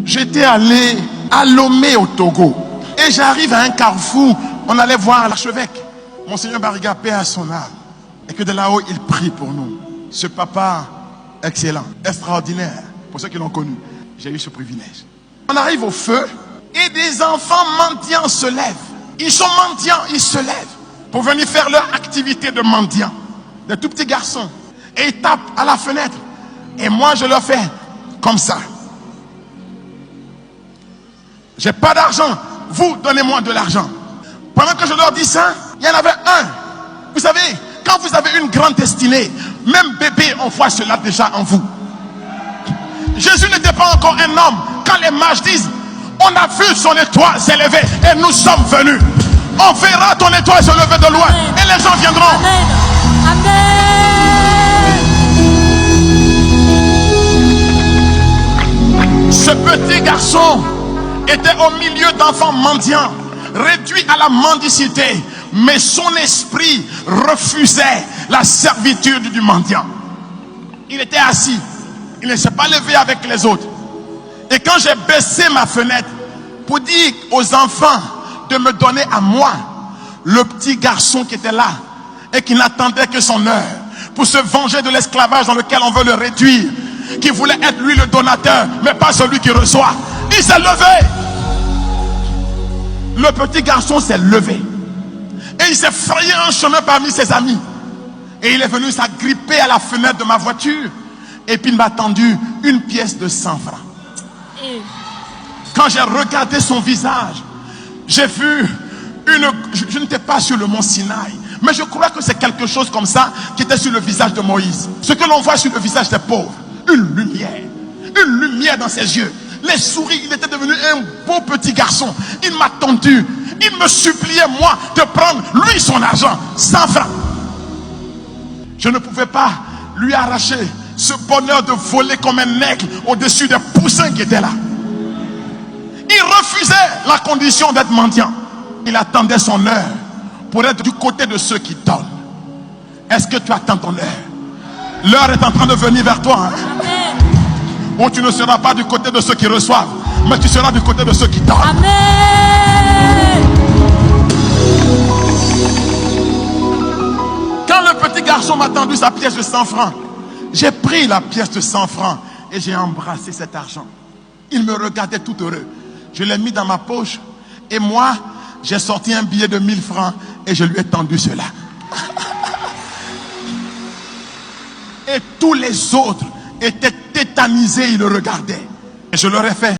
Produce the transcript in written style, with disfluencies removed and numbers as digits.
J'étais allé à Lomé au Togo. Et j'arrive à un carrefour. On allait voir l'archevêque. Monseigneur Bariga, paix à son âme. Et que de là-haut, il prie pour nous. Ce papa excellent, extraordinaire. Pour ceux qui l'ont connu, j'ai eu ce privilège. On arrive au feu et des enfants mendiants se lèvent. Ils sont mendiants, ils se lèvent pour venir faire leur activité de mendiant. Des tout petits garçons. Et ils tapent à la fenêtre. Et moi, je leur fais comme ça. J'ai pas d'argent. Vous, donnez-moi de l'argent. Pendant que je leur dis ça, il y en avait un. Vous savez, quand vous avez une grande destinée, même bébé, on voit cela déjà en vous. Jésus n'était pas encore un homme. Quand les mages disent, on a vu son étoile s'élever et nous sommes venus. On verra ton étoile se lever de loin. Amen. Et les gens viendront. Amen. Amen. Ce petit garçon était au milieu d'enfants mendiants, réduits à la mendicité, mais son esprit refusait la servitude du mendiant. Il était assis, il ne s'est pas levé avec les autres. Et quand j'ai baissé ma fenêtre pour dire aux enfants de me donner à moi, le petit garçon qui était là et qui n'attendait que son heure pour se venger de l'esclavage dans lequel on veut le réduire, qui voulait être lui le donateur mais pas celui qui reçoit, il s'est levé. Le petit garçon s'est levé et il s'est frayé un chemin parmi ses amis et il est venu s'agripper à la fenêtre de ma voiture et puis il m'a tendu une pièce de 100 francs. Quand j'ai regardé son visage, j'ai vu je n'étais pas sur le mont Sinaï, mais je crois que c'est quelque chose comme ça qui était sur le visage de Moïse. Ce que l'on voit sur le visage des pauvres, une lumière dans ses yeux. Les souris, il était devenu un beau petit garçon. Il m'a tendu, il me suppliait moi de prendre lui son argent, 100 francs. Je ne pouvais pas lui arracher ce bonheur de voler comme un aigle au-dessus des poussins qui étaient là. Il refusait la condition d'être mendiant. Il attendait son heure pour être du côté de ceux qui donnent. Est-ce que tu attends ton heure? L'heure est en train de venir vers toi. Où tu ne seras pas du côté de ceux qui reçoivent, mais tu seras du côté de ceux qui donnent. Amen. Quand le petit garçon m'a tendu sa pièce de 100 francs, j'ai pris la pièce de 100 francs et j'ai embrassé cet argent. Il me regardait tout heureux. Je l'ai mis dans ma poche et moi, j'ai sorti un billet de 1000 francs et je lui ai tendu cela. Et tous les autres étaient tétanisés, ils le regardaient. Et je leur ai fait